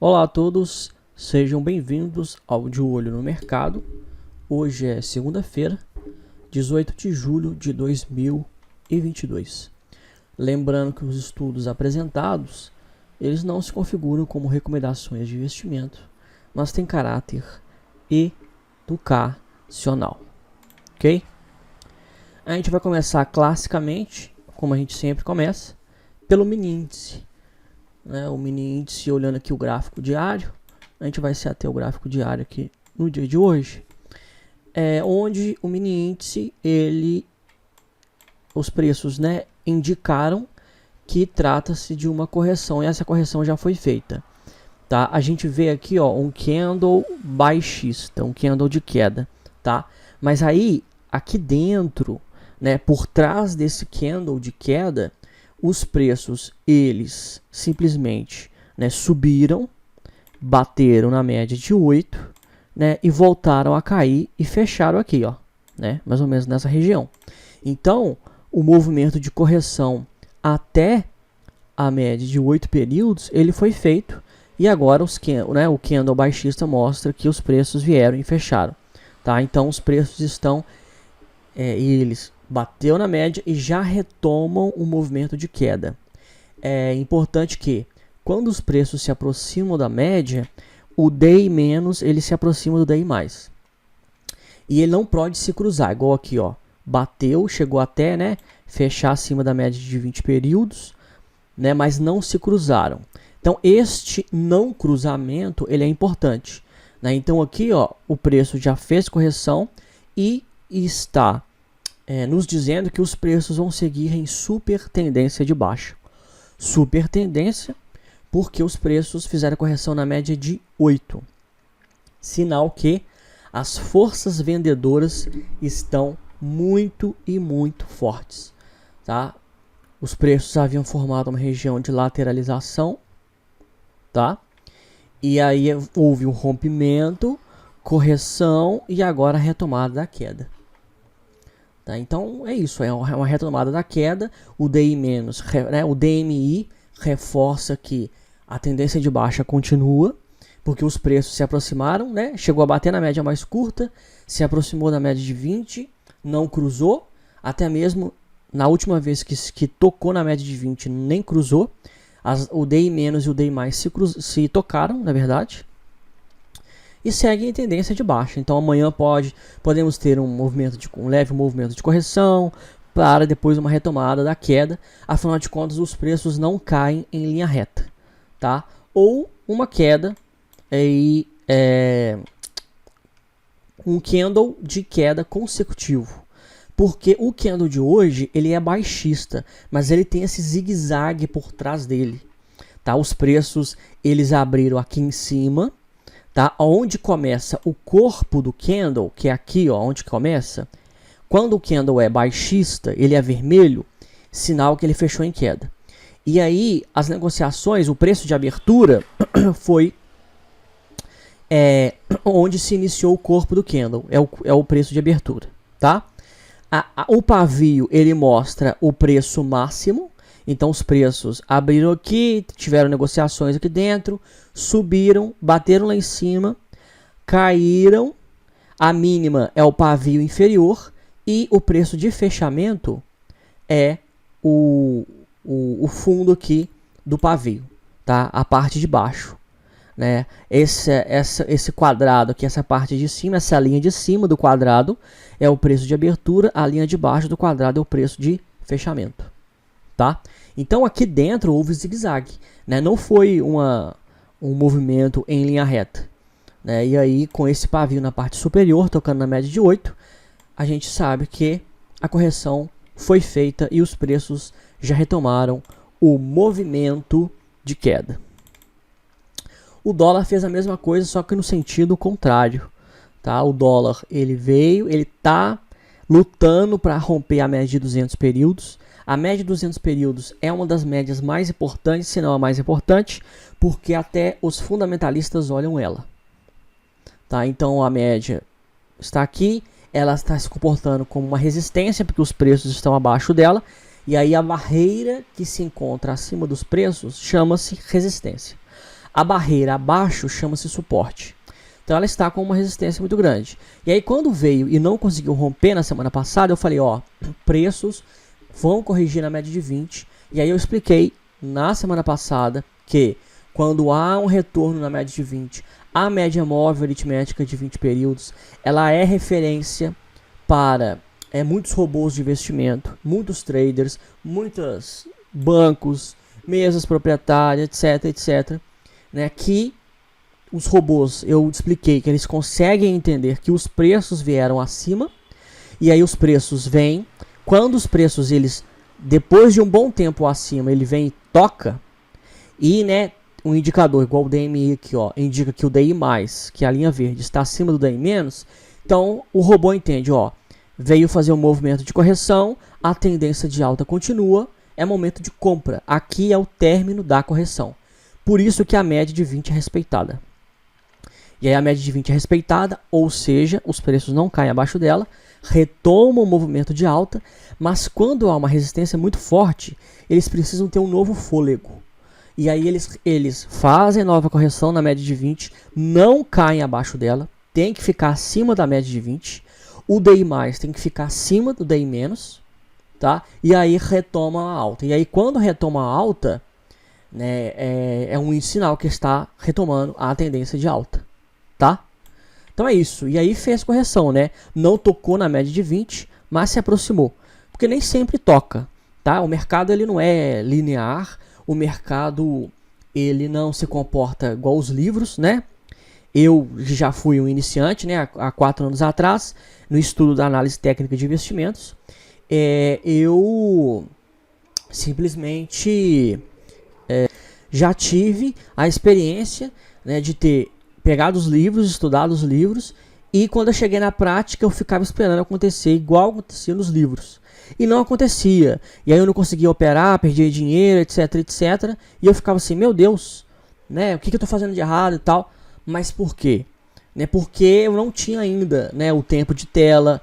Olá a todos, sejam bem-vindos ao De Olho no Mercado. Hoje é segunda-feira, 18 de julho de 2022. Lembrando que os estudos apresentados, eles não se configuram como recomendações de investimento, mas têm caráter educacional, ok? A gente vai começar classicamente, como a gente sempre começa, pelo mini índice. O mini índice, olhando aqui o gráfico diário, a gente vai se ater ao gráfico diário aqui no dia de hoje, onde o mini índice, os preços, indicaram que trata-se de uma correção, e essa correção já foi feita, tá? A gente vê aqui, ó, um candle baixista, um candle de queda, tá? Mas aí, aqui dentro, por trás desse candle de queda, os preços, eles simplesmente subiram, bateram na média de 8, e voltaram a cair e fecharam aqui, ó, mais ou menos nessa região. Então, o movimento de correção até a média de 8 períodos, ele foi feito, e agora o candle baixista mostra que os preços vieram e fecharam, tá? Então, os preços estão, eles bateu na média e já retomam o movimento de queda. É importante que, quando os preços se aproximam da média, o DI menos ele se aproxima do DI mais. E ele não pode se cruzar, igual aqui, ó. Bateu, chegou até fechar acima da média de 20 períodos, mas não se cruzaram. Então, este não cruzamento ele é importante. Então, aqui, ó, o preço já fez correção e está nos dizendo que os preços vão seguir em super tendência de baixa. Super tendência porque os preços fizeram correção na média de 8. Sinal que as forças vendedoras estão muito e muito fortes, tá? Os preços haviam formado uma região de lateralização, tá? E aí houve um rompimento, correção e agora a retomada da queda. Tá, então é isso, é uma retomada da queda, o DI-, o DMI reforça que a tendência de baixa continua, porque os preços se aproximaram, chegou a bater na média mais curta, se aproximou da média de 20, não cruzou, até mesmo na última vez que tocou na média de 20 nem cruzou, o DI- e o DI+ se tocaram, na verdade, e segue em tendência de baixa. Então amanhã podemos ter um leve movimento de correção para depois uma retomada da queda. Afinal de contas, os preços não caem em linha reta, tá? Ou uma queda um candle de queda consecutivo. Porque o candle de hoje ele é baixista, mas ele tem esse zigue-zague por trás dele, tá? Os preços eles abriram aqui em cima, tá? Onde começa o corpo do candle, que é aqui, ó, onde começa. Quando o candle é baixista, ele é vermelho, sinal que ele fechou em queda. E aí, as negociações, o preço de abertura foi onde se iniciou o corpo do candle, é o preço de abertura, tá? O pavio, ele mostra o preço máximo. Então os preços abriram aqui, tiveram negociações aqui dentro, subiram, bateram lá em cima, caíram, a mínima é o pavio inferior e o preço de fechamento é o fundo aqui do pavio, tá? A parte de baixo, Esse quadrado aqui, essa parte de cima, essa linha de cima do quadrado é o preço de abertura, a linha de baixo do quadrado é o preço de fechamento. Tá? Então aqui dentro houve zigue-zague, não foi um movimento em linha reta, E aí com esse pavio na parte superior, tocando na média de 8, a gente sabe que a correção foi feita e os preços já retomaram o movimento de queda. O dólar fez a mesma coisa, só que no sentido contrário, tá? O dólar ele está lutando para romper a média de 200 períodos. A média de 200 períodos é uma das médias mais importantes, se não a mais importante, porque até os fundamentalistas olham ela. Tá? Então a média está aqui, ela está se comportando como uma resistência, porque os preços estão abaixo dela, e aí a barreira que se encontra acima dos preços chama-se resistência. A barreira abaixo chama-se suporte. Então ela está com uma resistência muito grande. E aí quando veio e não conseguiu romper na semana passada, eu falei, ó, preços vão corrigir na média de 20. E aí eu expliquei na semana passada que quando há um retorno na média de 20, a média móvel aritmética de 20 períodos, ela é referência para muitos robôs de investimento, muitos traders, muitos bancos, mesas proprietárias, etc, etc, né, que os robôs, eu expliquei que eles conseguem entender que os preços vieram acima, e aí os preços vêm, quando os preços, eles, depois de um bom tempo acima, ele vem e toca, e né, um indicador igual o DMI aqui, ó, indica que o DI+, que é a linha verde, está acima do DI-, então o robô entende, ó, veio fazer um movimento de correção, a tendência de alta continua, é momento de compra, aqui é o término da correção, por isso que a média de 20 é respeitada. E aí a média de 20 é respeitada, ou seja, os preços não caem abaixo dela, retomam o movimento de alta, mas quando há uma resistência muito forte, eles precisam ter um novo fôlego. E aí eles fazem nova correção na média de 20, não caem abaixo dela, tem que ficar acima da média de 20, o DI+, tem que ficar acima do DI-, tá? E aí retoma a alta. E aí quando retoma a alta, né, é um sinal que está retomando a tendência de alta. Tá? Então é isso. E aí fez correção, né? Não tocou na média de 20, mas se aproximou. Porque nem sempre toca, tá? O mercado ele não é linear, o mercado ele não se comporta igual os livros, né? Eu já fui um iniciante, né? Há 4 anos atrás, no estudo da análise técnica de investimentos. Eu simplesmente já tive a experiência, né, de ter pegado os livros, estudado os livros, e quando eu cheguei na prática eu ficava esperando acontecer igual acontecia nos livros. E não acontecia. E aí eu não conseguia operar, perdia dinheiro, etc, etc. E eu ficava assim, meu Deus, né, o que eu estou fazendo de errado e tal. Mas por quê? Né, porque eu não tinha ainda, né, o tempo de tela,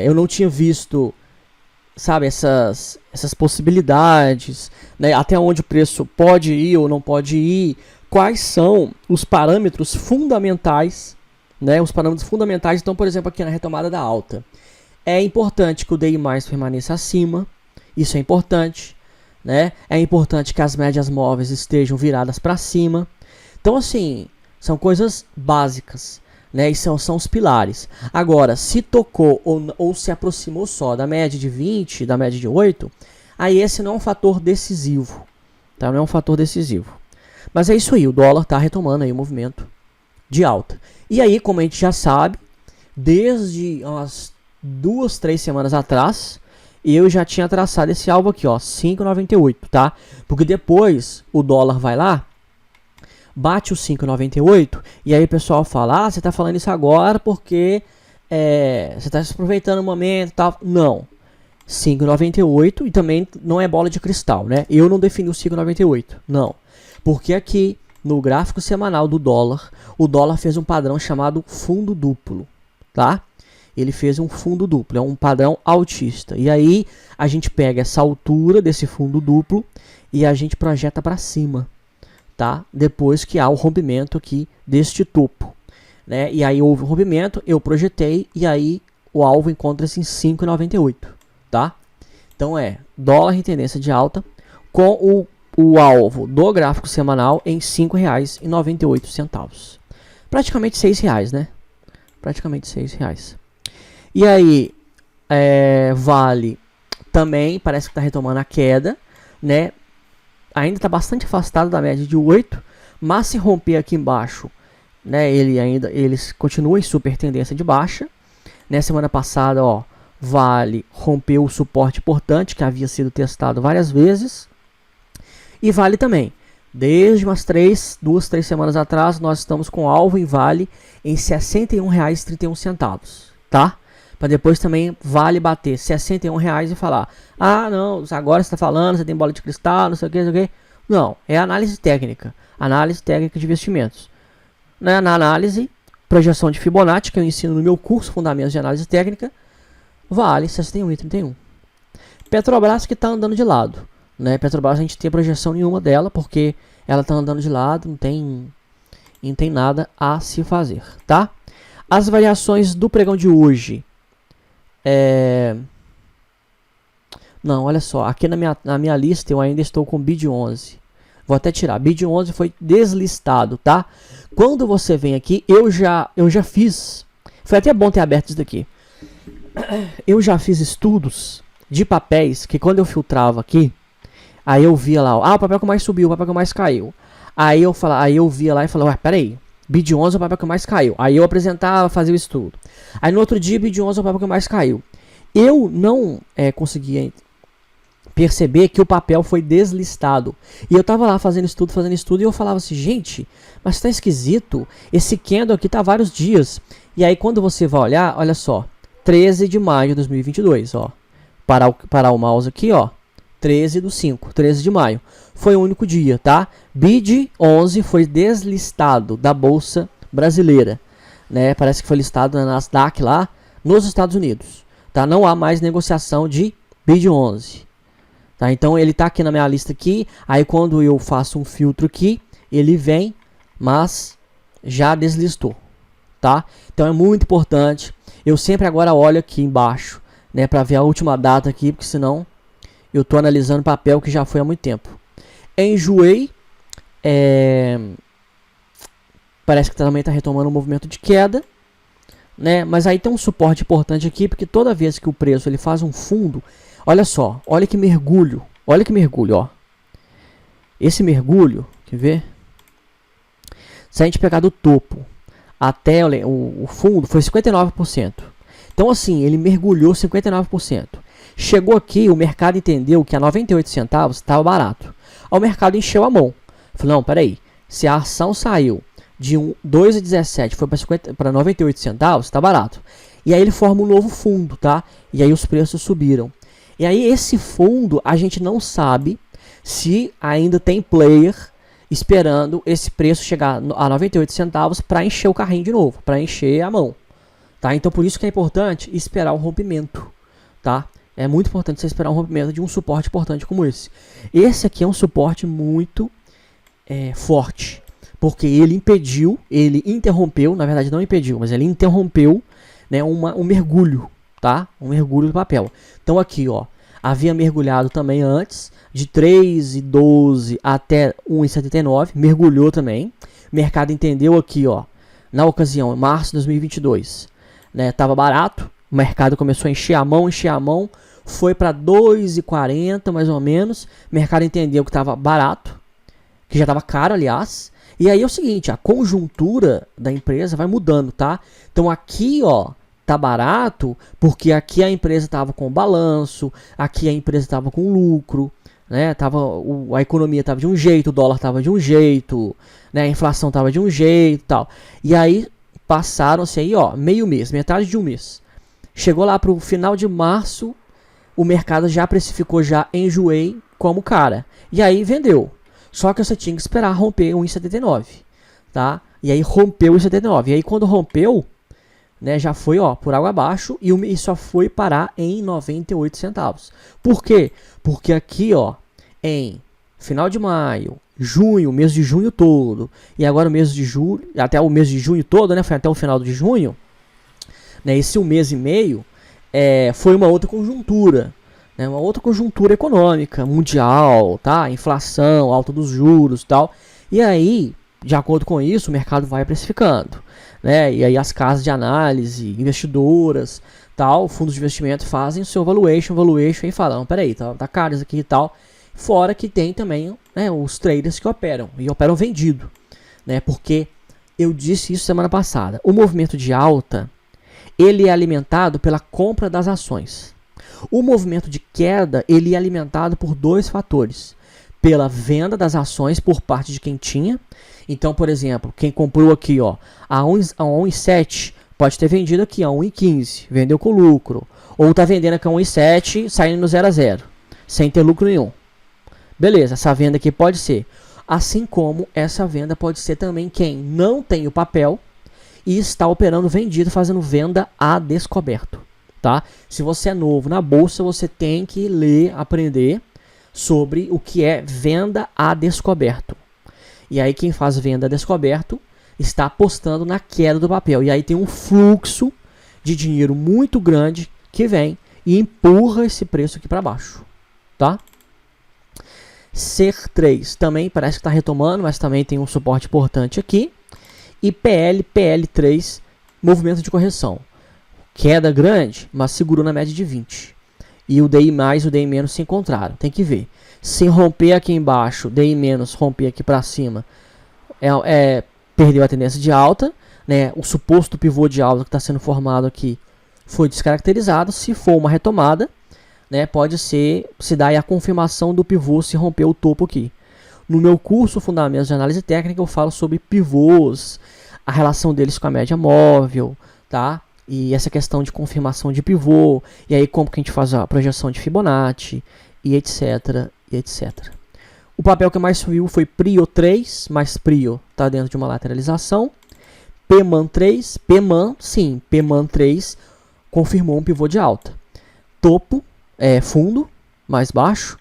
eu não tinha visto, sabe, essas possibilidades, né, até onde o preço pode ir ou não pode ir, quais são os parâmetros fundamentais, né, os parâmetros fundamentais. Então, por exemplo, aqui na retomada da alta, é importante que o DI+ permaneça acima, isso é importante, né, é importante que as médias móveis estejam viradas para cima. Então, assim, são coisas básicas, né, e são os pilares. Agora, se tocou ou se aproximou só da média de 20, da média de 8, aí esse não é um fator decisivo, tá? Não é um fator decisivo. Mas é isso aí, o dólar está retomando aí o movimento de alta. E aí, como a gente já sabe, desde umas 2, 3 semanas atrás, eu já tinha traçado esse alvo aqui, ó, 5,98, tá? Porque depois o dólar vai lá, bate o 5,98, e aí o pessoal fala, você está falando isso agora porque você está se aproveitando o momento e tal. Não, 5,98, e também não é bola de cristal, né? Eu não defini o 5,98, não. Porque aqui, no gráfico semanal do dólar, o dólar fez um padrão chamado fundo duplo, tá? Ele fez um fundo duplo, é um padrão altista. E aí, a gente pega essa altura desse fundo duplo e a gente projeta para cima, tá? Depois que há o rompimento aqui deste topo, né? E aí houve um rompimento, eu projetei e aí o alvo encontra-se em 5,98, tá? Então dólar em tendência de alta com o alvo do gráfico semanal em R$ 5,98. Praticamente R$6, né? Praticamente R$6. E aí, Vale também parece que está retomando a queda, né? Ainda está bastante afastado da média de 8, mas se romper aqui embaixo, né, eles continuam em super tendência de baixa. Na semana passada, ó, Vale rompeu o suporte importante que havia sido testado várias vezes. E Vale também, desde umas 2, 3 semanas atrás, nós estamos com alvo em Vale em R$ 61,31, tá? Para depois também Vale bater R$ 61,00 e falar, ah, não, agora você está falando, você tem bola de cristal, não sei o que, não sei o que. Não, é análise técnica de investimentos. Na análise, projeção de Fibonacci, que eu ensino no meu curso Fundamentos de Análise Técnica, Vale 61,31. Petrobras que está andando de lado. Né? Petrobras a gente tem projeção nenhuma dela, porque ela tá andando de lado, não tem nada a se fazer, tá? As variações do pregão de hoje. Não, olha só, aqui na minha lista eu ainda estou com BID 11. Vou até tirar, BID 11 foi deslistado, tá? Quando você vem aqui, eu já fiz, foi até bom ter aberto isso daqui. Eu já fiz estudos de papéis que quando eu filtrava aqui, aí eu via lá, o papel que mais subiu, o papel que mais caiu. Aí eu via lá e falava, ué, peraí, BID 11 é o papel que mais caiu. Aí eu apresentava, fazia o estudo. Aí no outro dia, BID 11 é o papel que mais caiu. Eu não conseguia perceber que o papel foi deslistado. E eu tava lá fazendo estudo, e eu falava assim, gente, mas tá esquisito, esse candle aqui tá há vários dias. E aí quando você vai olhar, olha só, 13 de maio de 2022, ó. Parar o mouse aqui, ó. 13/5, 13 de maio. Foi o único dia, tá? BID 11 foi deslistado da Bolsa Brasileira, né? Parece que foi listado na Nasdaq lá nos Estados Unidos, tá? Não há mais negociação de BID 11, tá? Então ele tá aqui na minha lista aqui, aí quando eu faço um filtro aqui, ele vem, mas já deslistou, tá? Então é muito importante. Eu sempre agora olho aqui embaixo, né, para ver a última data aqui, porque senão eu estou analisando papel que já foi há muito tempo. Enjoei. Parece que também está retomando um movimento de queda, né? Mas aí tem um suporte importante aqui, porque toda vez que o preço ele faz um fundo, olha só, olha que mergulho, ó. Esse mergulho, quer ver? Se a gente pegar do topo até o fundo, foi 59%. Então assim, ele mergulhou 59%. Chegou aqui, o mercado entendeu que a 98 centavos estava barato. Aí o mercado encheu a mão. Falou, não, peraí, se a ação saiu de 2,17 foi para 98 centavos, está barato. E aí ele forma um novo fundo, tá? E aí os preços subiram. E aí esse fundo, a gente não sabe se ainda tem player esperando esse preço chegar a 98 centavos para encher o carrinho de novo, para encher a mão. Tá? Então por isso que é importante esperar o rompimento, tá? É muito importante você esperar um rompimento de um suporte importante como esse. Esse aqui é um suporte muito forte, porque ele interrompeu, na verdade não impediu, mas ele interrompeu, né, um mergulho, tá? Um mergulho do papel. Então aqui, ó, havia mergulhado também antes, de 3,12 até 1,79, mergulhou também. O mercado entendeu aqui, ó, na ocasião, em março de 2022, né, tava barato. O mercado começou a encher a mão, foi para 2,40 mais ou menos. O mercado entendeu que estava barato, que já estava caro, aliás. E aí é o seguinte, a conjuntura da empresa vai mudando, tá? Então aqui, ó, tá barato porque aqui a empresa estava com balanço, aqui a empresa estava com lucro, né? A economia estava de um jeito, o dólar estava de um jeito, né? A inflação estava de um jeito, tal. E aí passaram-se aí, ó, meio mês, metade de um mês. Chegou lá para o final de março, o mercado já precificou já Enjoei como cara. E aí vendeu. Só que você tinha que esperar romper 1,79, tá? E aí rompeu 1,79. E aí quando rompeu, né, já foi, ó, por água abaixo e só foi parar em 98 centavos. Por quê? Porque aqui, ó, em final de maio, junho, mês de junho todo, e agora o mês de julho, até o mês de junho todo, né, foi até o final de junho, né, esse 1 mês e meio foi uma outra conjuntura, né, uma outra conjuntura econômica mundial, tá? Inflação, alta dos juros, tal. E aí, de acordo com isso, o mercado vai precificando, né? E aí as casas de análise, investidoras, tal, fundos de investimento fazem o seu valuation e falam, peraí, tá caro isso aqui e tal. Fora que tem também, né, os traders que operam vendido, né? Porque eu disse isso semana passada. O movimento de alta ele é alimentado pela compra das ações. O movimento de queda ele é alimentado por dois fatores: pela venda das ações por parte de quem tinha. Então, por exemplo, quem comprou aqui, ó, a 1,7 pode ter vendido aqui a 1,15, vendeu com lucro, ou está vendendo aqui a 1,7, saindo no 0 a 0, sem ter lucro nenhum. Beleza, essa venda aqui pode ser. Assim como essa venda pode ser também quem não tem o papel e está operando vendido, fazendo venda a descoberto, tá? Se você é novo na bolsa, você tem que ler, aprender sobre o que é venda a descoberto. E aí quem faz venda descoberto está apostando na queda do papel. E aí tem um fluxo de dinheiro muito grande que vem e empurra esse preço aqui para baixo, tá? CER3 também parece que está retomando, mas também tem um suporte importante aqui. E PL3, movimento de correção. Queda grande, mas segurou na média de 20. E o DI mais e o DI menos se encontraram. Tem que ver. Se romper aqui embaixo, DI menos romper aqui para cima, perdeu a tendência de alta, né? O suposto pivô de alta que está sendo formado aqui foi descaracterizado. Se for uma retomada, né, pode se dar aí a confirmação do pivô se romper o topo aqui. No meu curso Fundamentos de Análise Técnica eu falo sobre pivôs, a relação deles com a média móvel, tá? E essa questão de confirmação de pivô, e aí como que a gente faz a projeção de Fibonacci, e etc, e etc. O papel que mais subiu foi Prio 3, mas Prio está dentro de uma lateralização. PMAN 3, PMAN 3 confirmou um pivô de alta. Topo, fundo mais baixo,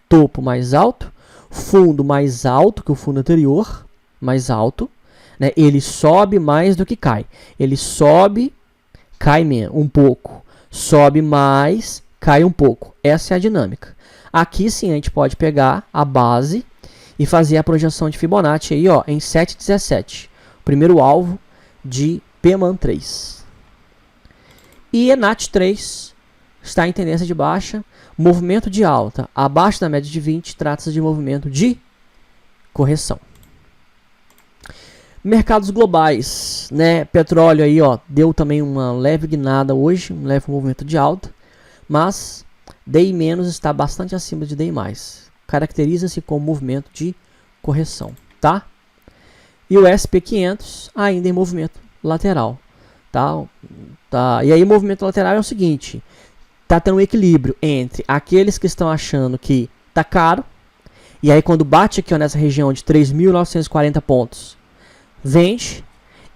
topo mais alto, fundo mais alto que o fundo anterior, mais alto, né? Ele sobe mais do que cai. Ele sobe, cai um pouco, sobe mais, cai um pouco. Essa é a dinâmica. Aqui sim a gente pode pegar a base e fazer a projeção de Fibonacci aí, ó, em 7,17. Primeiro alvo de PMAN 3. E ENAT 3 está em tendência de baixa, movimento de alta abaixo da média de 20, trata-se de movimento de correção. Mercados globais, né? Petróleo aí, ó, deu também uma leve guinada hoje, um leve movimento de alta, mas DI menos está bastante acima de DI mais. Caracteriza-se como movimento de correção, tá? E o SP500 ainda em movimento lateral, tá? E aí o movimento lateral é o seguinte: tá tendo um equilíbrio entre aqueles que estão achando que tá caro, e aí quando bate aqui ó, nessa região de 3.940 pontos, vende,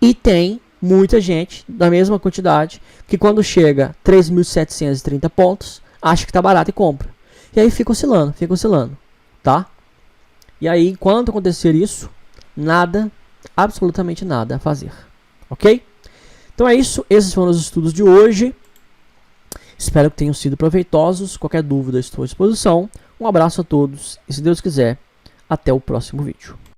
e tem muita gente da mesma quantidade que quando chega 3.730 pontos, acha que tá barato e compra. E aí fica oscilando, tá? E aí, enquanto acontecer isso, nada, absolutamente nada a fazer, ok? Então é isso, esses foram os estudos de hoje. Espero que tenham sido proveitosos. Qualquer dúvida, estou à disposição. Um abraço a todos e, se Deus quiser, até o próximo vídeo.